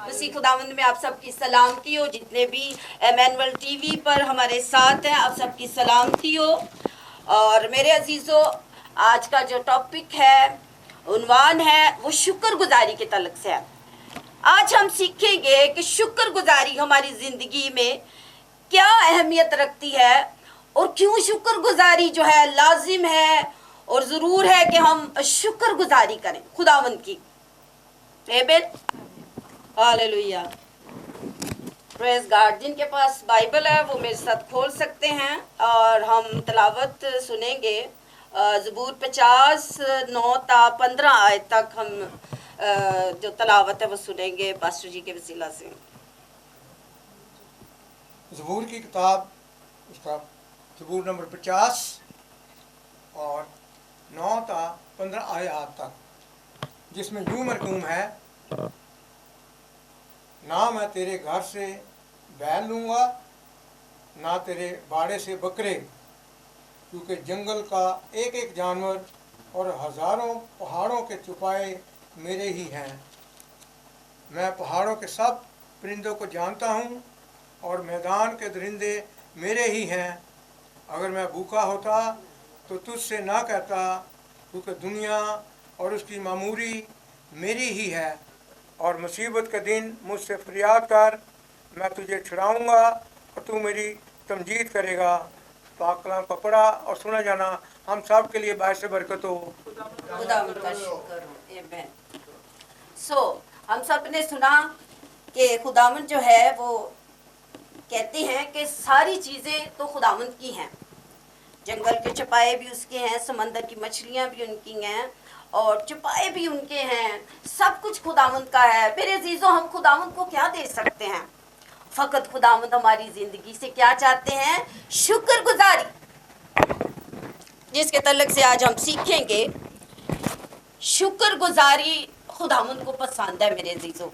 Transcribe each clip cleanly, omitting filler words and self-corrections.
मसीह खुदावंद में आप सबकी सलामती हो। जितने भी एमैनुअल टीवी पर हमारे साथ हैं, आप सबकी सलामती हो। और मेरे अजीज़ों, आज का जो टॉपिक है, उन्वान है, वो शुक्रगुजारी के तल्लुक़ से है। आज हम सीखेंगे कि शुक्रगुजारी हमारी ज़िंदगी में क्या अहमियत रखती है और क्यों शुक्रगुजारी जो है लाजिम है और ज़रूर है कि हम शुक्रगुजारी करें खुदावंद की। आमीन, हालेलुया, प्रेज़ गॉड। जिनके पास बाइबल है वो मेरे साथ खोल सकते हैं और हम तलावत सुनेंगे। ज़बूर 50 9 ता 15 आयत तक हम जो तलावत है वो सुनेंगे पास्टर जी के वसीला से। ज़बूर की किताब, उसका ज़बूर नंबर 50 और 9 ता 15 आयत तक, जिसमें यूं मरकूम है, ना मैं तेरे घर से बैल लूँगा, ना तेरे बाड़े से बकरे, क्योंकि जंगल का एक एक जानवर और हज़ारों पहाड़ों के चुपाए मेरे ही हैं। मैं पहाड़ों के सब परिंदों को जानता हूँ और मैदान के दरिंदे मेरे ही हैं। अगर मैं भूखा होता तो तुझसे ना कहता, क्योंकि दुनिया और उसकी मामूरी मेरी ही है। और मुसीबत के दिन मुझसे फरियाद कर, मैं तुझे छुड़ाऊँगा और तू मेरी तमजीद करेगा। पाक कलाम का पढ़ा और सुना जाना हम सब के लिए बायस बरकत हो। खुदावंद का शुक्र हो। आमीन। हम सब ने सुना कि खुदावंद जो है वो कहते हैं कि सारी चीज़ें तो खुदावंद की हैं। जंगल के चपाए भी उसके हैं, समंदर की मछलियाँ भी उनकी हैं और चुपाए भी उनके हैं। सब कुछ खुदावंद का है। मेरे अजीज़ों, हम खुदावंद को क्या दे सकते हैं? फ़कत खुदावंद हमारी ज़िंदगी से क्या चाहते हैं? शुक्रगुजारी, जिसके तल्लुक़ से आज हम सीखेंगे। शुक्रगुजारी खुदावंद को पसंद है मेरे अजीज़ों,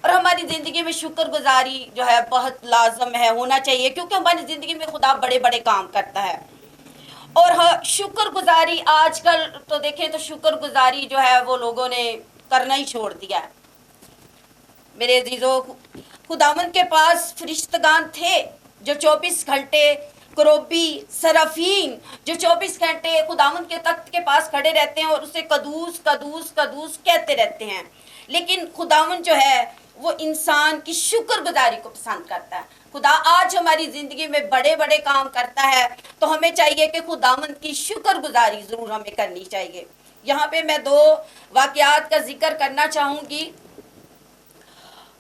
और हमारी ज़िंदगी में शुक्रगुजारी जो है बहुत लाजम है, होना चाहिए, क्योंकि हमारी ज़िंदगी में खुदा बड़े बड़े काम करता है। और हाँ, शुक्रगुजारी आजकल तो देखें तो शुक्रगुजारी जो है वो लोगों ने करना ही छोड़ दिया है। मेरे अजीज़ों, खुदावंद के पास फरिश्तगान थे जो 24 घंटे, करोबी, सराफीन जो 24 घंटे खुदावंद के तख्त के पास खड़े रहते हैं और उसे कदूस कदूस कदूस कहते रहते हैं। लेकिन खुदावंद जो है वो इंसान की शुक्रगुजारी को पसंद करता है। खुदा आज हमारी ज़िंदगी में बड़े बड़े काम करता है, तो हमें चाहिए कि खुदावंद की शुक्रगुजारी ज़रूर हमें करनी चाहिए। यहाँ पे मैं 2 वाक़यात का जिक्र करना चाहूँगी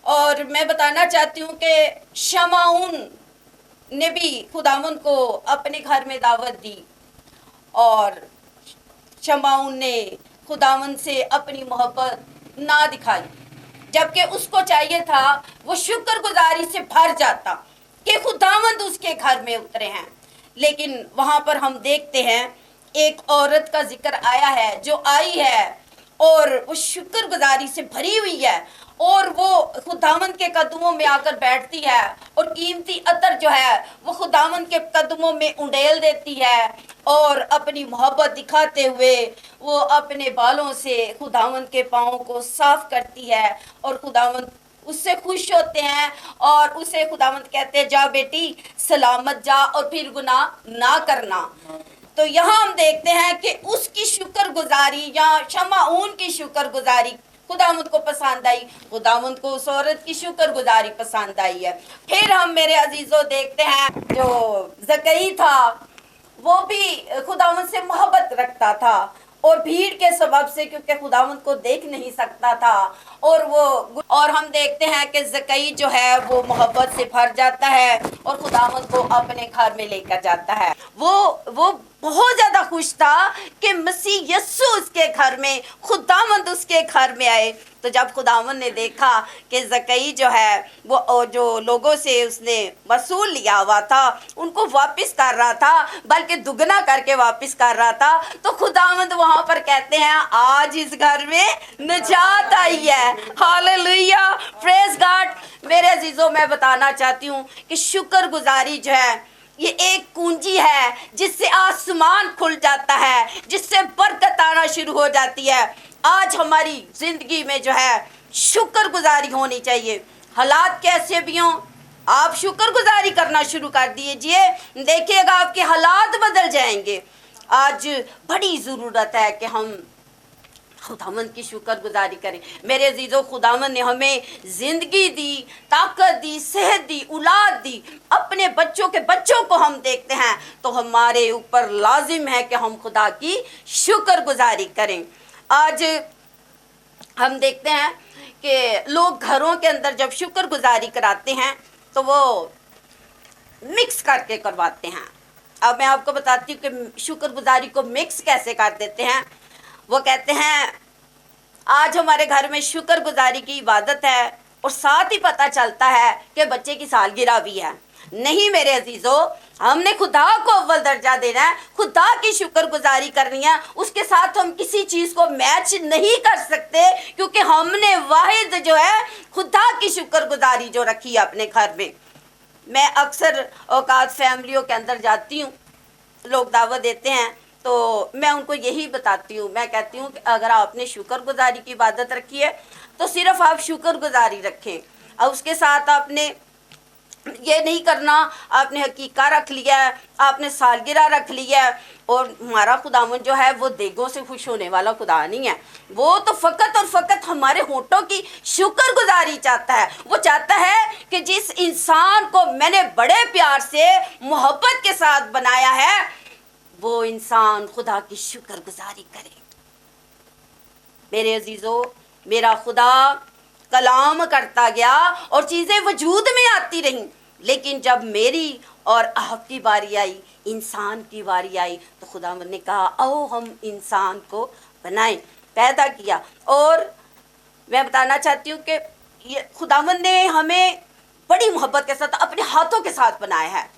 और मैं बताना चाहती हूँ कि शमाउन ने भी खुदावंद को अपने घर में दावत दी और शमाउन ने खुदावंद से अपनी मोहब्बत ना दिखाई, जबकि उसको चाहिए था वो शुक्रगुजारी से भर जाता कि खुदावंद उसके घर में उतरे हैं। लेकिन वहाँ पर हम देखते हैं एक औरत का जिक्र आया है जो आई है और वो शुक्रगुजारी से भरी हुई है और वो खुदावंद के कदमों में आकर बैठती है और कीमती अतर जो है वो खुदावंद के कदमों में उंडेल देती है और अपनी मोहब्बत दिखाते हुए वो अपने बालों से खुदावंद के पाँव को साफ करती है और खुदावंद उससे खुश होते हैं और उसे खुदावंद कहते हैं, जा बेटी सलामत जा और फिर गुनाह ना करना। तो यहाँ हम देखते हैं कि उसकी शुक्रगुजारी या शमाउन की शुक्रगुजारी खुदावंद को पसंद आई। खुदावंद को उस औरत की शुक्रगुजारी पसंद आई है। फिर हम मेरे अजीजों देखते हैं जो ज़कई था वो भी खुदावंद से मोहब्बत रखता था और भीड़ के सबब से, क्योंकि खुदावंद को देख नहीं सकता था, और हम देखते हैं कि ज़कई जो है वो मोहब्बत से भर जाता है और खुदावंद को अपने घर में लेकर जाता है। वो बहुत ज़्यादा खुश था कि मसीह यस्सु उसके घर में, खुदावंद उसके घर में आए। तो जब खुदावंद ने देखा कि ज़कई जो है वो जो लोगों से उसने वसूल लिया हुआ था उनको वापस कर रहा था, बल्कि दुगना करके वापस कर रहा था, तो खुदावंद वहाँ पर कहते हैं, आज इस घर में निजात आई है। Hallelujah, praise God. मेरे अजीज़ों, मैं बताना चाहती हूँ कि शुक्रगुजारी जो है ये एक कुंजी है जिससे आसमान खुल जाता है, जिससे बरकत आना शुरू हो जाती है। आज हमारी ज़िंदगी में जो है शुक्र गुजारी होनी चाहिए। हालात कैसे भी हों, आप शुक्र गुजारी करना शुरू कर दीजिए, देखिएगा आपके हालात बदल जाएंगे। आज बड़ी ज़रूरत है कि हम खुदावंद की शुक्र गुजारी करें। मेरे अजीज़ों, खुदावंद ने हमें ज़िंदगी दी, ताकत दी, सेहत दी, औलाद दी। अपने बच्चों के बच्चों को हम देखते हैं तो हमारे ऊपर लाजिम है कि हम खुदा की शुक्र गुजारी करें। आज हम देखते हैं कि लोग घरों के अंदर जब शुक्र गुजारी कराते हैं तो वो मिक्स करके करवाते हैं। अब मैं आपको बताती हूँ कि शुक्र गुजारी को मिक्स कैसे कर देते हैं। वो कहते हैं आज हमारे घर में शुक्र गुजारी की इबादत है और साथ ही पता चलता है कि बच्चे की सालगिरह भी है। नहीं मेरे अजीज़ों, हमने खुदा को अव्वल दर्जा देना है, खुदा की शुक्र गुजारी करनी है। उसके साथ हम किसी चीज़ को मैच नहीं कर सकते, क्योंकि हमने वाहिद जो है खुदा की शुक्र गुजारी जो रखी है अपने घर में। मैं अक्सर औकात फैमिलियों के अंदर जाती हूँ, लोग दावत देते हैं तो मैं उनको यही बताती हूँ, मैं कहती हूँ कि अगर आपने शुक्र गुजारी की इबादत रखी है तो सिर्फ आप शुक्र गुजारी रखें, और उसके साथ आपने ये नहीं करना आपने हकीका रख लिया है, आपने सालगिरह रख लिया है। और हमारा खुदावंद जो है वो देगों से खुश होने वाला खुदा नहीं है, वो तो फ़कत और फ़कत हमारे होठों की शुक्र गुजारी चाहता है। वो चाहता है कि जिस इंसान को मैंने बड़े प्यार से मोहब्बत के साथ बनाया है वो इंसान खुदा की शुक्र गुजारी करे। मेरे अजीज़ों, मेरा खुदा कलाम करता गया और चीज़ें वजूद में आती रहीं, लेकिन जब मेरी और आपकी बारी आई, इंसान की बारी आई, तो खुदावंद ने कहा आओ हम इंसान को बनाएं, पैदा किया। और मैं बताना चाहती हूँ कि ये खुदावंद ने हमें बड़ी मोहब्बत के साथ अपने हाथों के साथ बनाया है।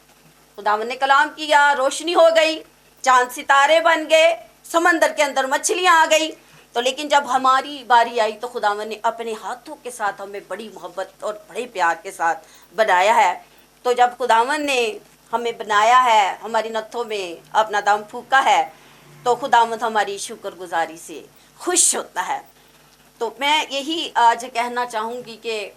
खुदावंद ने कलाम किया, रोशनी हो गई, चांद सितारे बन गए, समंदर के अंदर मछलियाँ आ गई। तो लेकिन जब हमारी बारी आई तो खुदावंद ने अपने हाथों के साथ हमें बड़ी मोहब्बत और बड़े प्यार के साथ बनाया है। तो जब खुदावंद ने हमें बनाया है, हमारी नथों में अपना दम फूका है, तो खुदावंद हमारी शुक्र गुजारी से खुश होता है। तो मैं यही आज कहना चाहूँगी कि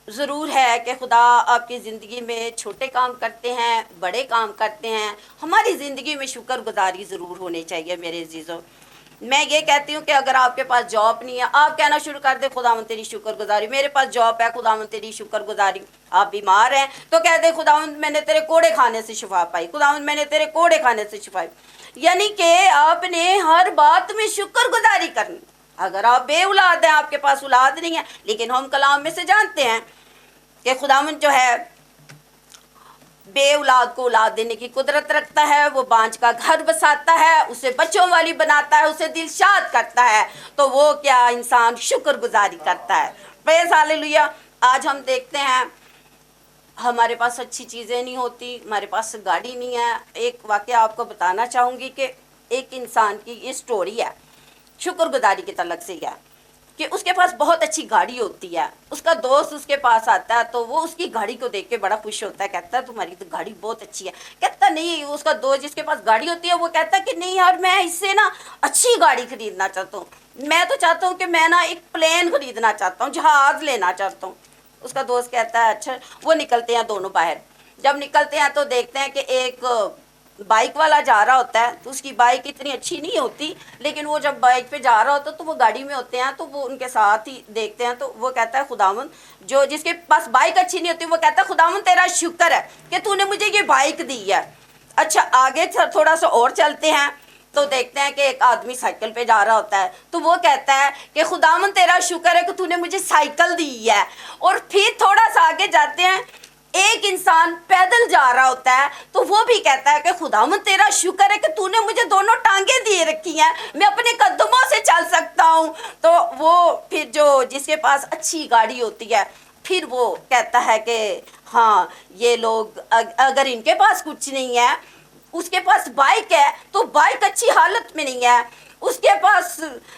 ज़रूर है कि खुदा आपकी ज़िंदगी में छोटे काम करते हैं, बड़े काम करते हैं। हमारी ज़िंदगी में शुक्र गुजारी ज़रूर होनी चाहिए। मेरे अजीज़ों, मैं ये कहती हूँ कि अगर आपके पास जॉब नहीं है, आप कहना शुरू कर दे खुदावंद तेरी शुक्र गुजारी, मेरे पास जॉब है खुदावंद तेरी शुक्र गुजारी। आप बीमार हैं तो कह दे खुदावंद मैंने तेरे कोड़े खाने से शिफा पाई, खुदावंद मैंने तेरे कोड़े खाने से शिफा पाई। यानी कि आपने हर बात में शुक्र गुजारी करनी। अगर आप बेऔलाद हैं, आपके पास औलाद नहीं है, लेकिन हम कलाम में से जानते हैं कि खुदावंद जो है बे औलाद को औलाद देने की कुदरत रखता है। वो बांझ का घर बसाता है, उसे बच्चों वाली बनाता है, उसे दिलशाद करता है। तो वो क्या इंसान शुक्र गुजारी करता है। Praise hallelujah. आज हम देखते हैं हमारे पास अच्छी चीज़ें नहीं होती, हमारे पास गाड़ी नहीं है। एक वाक़या आपको बताना चाहूँगी कि एक इंसान की ये स्टोरी है, शुक्र गुजारी के तलक से है कि उसके पास बहुत अच्छी गाड़ी होती है। उसका दोस्त उसके पास आता है तो वो उसकी गाड़ी को देख के बड़ा खुश होता है, कहता है तुम्हारी तो गाड़ी बहुत अच्छी है। कहता नहीं, उसका दोस्त जिसके पास गाड़ी होती है वो कहता है कि नहीं यार, मैं इससे ना अच्छी गाड़ी खरीदना चाहता हूँ, मैं तो चाहता हूँ कि मैं ना एक प्लेन खरीदना चाहता हूँ, जहाज़ लेना चाहता हूँ। उसका दोस्त कहता है अच्छा। वो निकलते हैं दोनों बाहर। जब निकलते हैं तो देखते हैं कि एक बाइक वाला जा रहा होता है, तो उसकी बाइक इतनी अच्छी नहीं होती, लेकिन वो जब बाइक पे जा रहा होता है तो वो गाड़ी में होते हैं, तो वो उनके साथ ही देखते हैं। तो वो कहता है खुदावंद, जो जिसके पास बाइक अच्छी नहीं होती वो कहता है खुदावंद तेरा शुक्र है कि तूने मुझे ये बाइक दी है। अच्छा, आगे थोड़ा सा और चलते हैं तो देखते हैं कि एक आदमी साइकिल पे जा रहा होता है, तो वो कहता है कि खुदावंद तेरा शुक्र है कि तूने मुझे साइकिल दी है। और फिर थोड़ा सा आगे जाते हैं, एक इंसान पैदल जा रहा होता है, तो वो भी कहता है कि खुदावंद तेरा शुक्र है कि तूने मुझे दोनों टांगे दिए रखी हैं, मैं अपने कदमों से चल सकता हूँ। तो वो फिर जो जिसके पास अच्छी गाड़ी होती है, फिर वो कहता है कि हाँ, ये लोग अगर इनके पास कुछ नहीं है, उसके पास बाइक है तो बाइक अच्छी हालत में नहीं है, उसके पास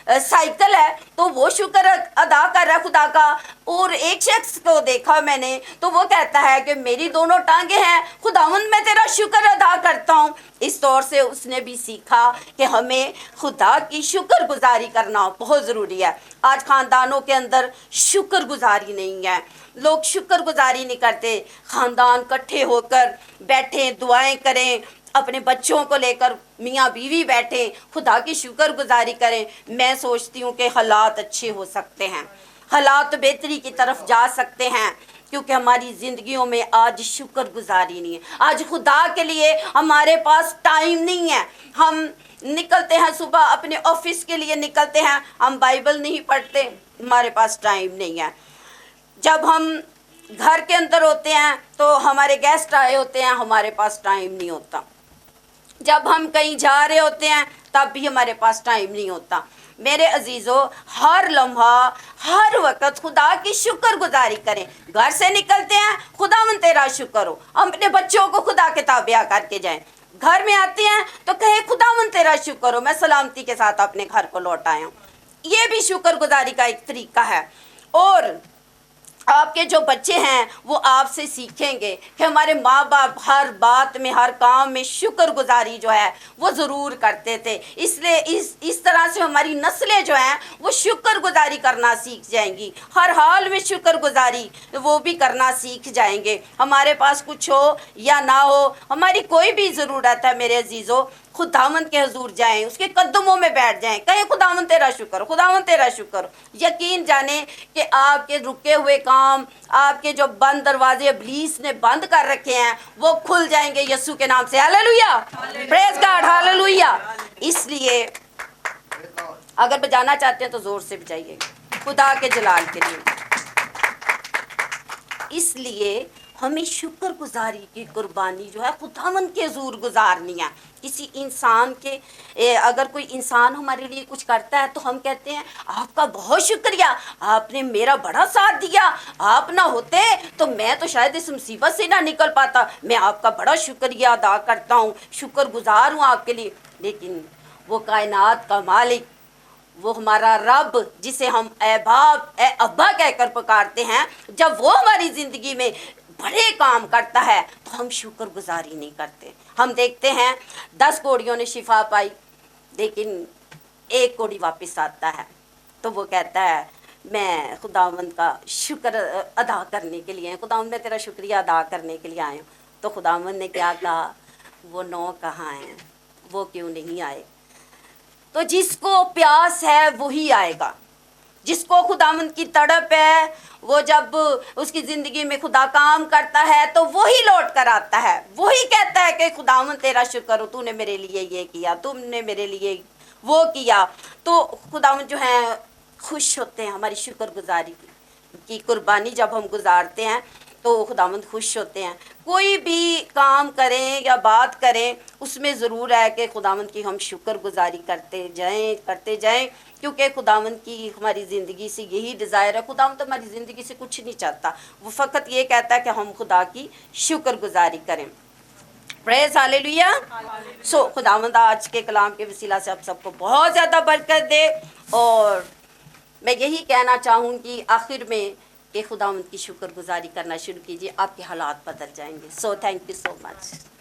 साइकिल है तो वो शुक्र अदा कर रहा है खुदा का। और एक शख्स को देखा मैंने तो वो कहता है कि मेरी दोनों टांगे हैं, खुदावंद मैं तेरा शुक्र अदा करता हूँ। इस तौर से उसने भी सीखा कि हमें खुदा की शुक्रगुजारी करना बहुत ज़रूरी है। आज ख़ानदानों के अंदर शुक्रगुजारी नहीं है, लोग शुक्रगुजारी नहीं करते। ख़ानदान इकट्ठे होकर बैठें, दुआएं करें, अपने बच्चों को लेकर मियाँ बीवी बैठे, खुदा की शुक्रगुजारी करें। मैं सोचती हूँ कि हालात अच्छे हो सकते हैं, हालात बेहतरी की तरफ जा सकते हैं, क्योंकि हमारी ज़िंदगियों में आज शुक्रगुजारी नहीं है। आज खुदा के लिए हमारे पास टाइम नहीं है। हम निकलते हैं सुबह अपने ऑफिस के लिए निकलते हैं, हम बाइबल नहीं पढ़ते, हमारे पास टाइम नहीं है। जब हम घर के अंदर होते हैं तो हमारे गेस्ट आए होते हैं, हमारे पास टाइम नहीं होता। जब हम कहीं जा रहे होते हैं तब भी हमारे पास टाइम नहीं होता। मेरे अजीज़ों, हर लम्हा हर वक्त खुदा की शुक्रगुजारी करें। घर से निकलते हैं, खुदावंद तेरा शुक्र हो, हम अपने बच्चों को खुदा के ताबिया करके जाएं। घर में आते हैं तो कहे खुदावंद तेरा शुक्र हो, मैं सलामती के साथ अपने घर को लौट आया हूँ। ये भी शुक्रगुजारी का एक तरीका है। और आपके जो बच्चे हैं वो आपसे सीखेंगे कि हमारे माँ बाप हर बात में, हर काम में शुक्रगुजारी जो है वो ज़रूर करते थे। इसलिए इस तरह से हमारी नस्लें जो हैं वो शुक्रगुजारी करना सीख जाएंगी, हर हाल में शुक्रगुजारी वो भी करना सीख जाएंगे। हमारे पास कुछ हो या ना हो, हमारी कोई भी ज़रूरत है मेरे अजीज़ों, खुदावंद के हुजूर जाएं, उसके कदमों में बैठ जाएं, कहें खुदावंद तेरा शुक्र, खुदावंद तेरा शुक्र। यकीन जाने कि आपके रुके हुए काम, आपके जो बंद दरवाजे इब्लीस ने बंद कर रखे हैं वो खुल जाएंगे यीशु के नाम से। Hallelujah, praise God, hallelujah. इसलिए अगर बजाना चाहते हैं तो जोर से बजाइए खुदा के जलाल के लिए। इसलिए हमें शुक्रगुजारी की कुर्बानी जो है खुदावंद के हुजूर गुजारनी है। किसी इंसान के अगर कोई इंसान हमारे लिए कुछ करता है तो हम कहते हैं आपका बहुत शुक्रिया, आपने मेरा बड़ा साथ दिया, आप ना होते तो मैं तो शायद इस मुसीबत से ना निकल पाता, मैं आपका बड़ा शुक्रिया अदा करता हूँ, शुक्रगुजार हूँ आपके लिए। लेकिन वो कायनात का मालिक, वो हमारा रब जिसे हम ए बाप ए अब्बा कहकर पुकारते हैं, जब वो हमारी ज़िंदगी में बड़े काम करता है तो हम शुक्रगुजारी नहीं करते। हम देखते हैं 10 कोड़ियों ने शिफा पाई, लेकिन एक कोड़ी वापस आता है तो वो कहता है मैं खुदावंद का शुक्र अदा करने के लिए, खुदावंद मैं तेरा शुक्रिया अदा करने के लिए आया हूँ। तो खुदावंद ने क्या कहा, वो 9 कहाँ हैं, वो क्यों नहीं आए? तो जिसको प्यास है वही आएगा, जिसको खुदावंद की तड़प है, वो जब उसकी ज़िंदगी में खुदा काम करता है तो वही लौट कर आता है, वही कहता है कि खुदावंद तेरा शुक्र हो, तूने मेरे लिए ये किया, तुमने मेरे लिए वो किया। तो खुदावंद जो है खुश होते हैं हमारी शुक्रगुजारी की कुर्बानी जब हम गुजारते हैं तो खुदावंद खुश होते हैं। कोई भी काम करें या बात करें उसमें ज़रूर है कि खुदावंद की हम शुक्रगुजारी करते जाएं, क्योंकि खुदावंद की हमारी ज़िंदगी से यही डिज़ायर है। खुदावंद हमारी ज़िंदगी से कुछ नहीं चाहता, वो फ़कत ये कहता है कि हम खुदा की शुक्रगुजारी करें। Praise hallelujah. सो खुदावंद आज के कलाम के वसीला से आप सबको बहुत ज़्यादा बरकत दे। और मैं यही कहना चाहूँगी आखिर में कि खुदावंद की शुक्रगुजारी करना शुरू कीजिए, आपके हालात बदल जाएंगे। So thank you so much.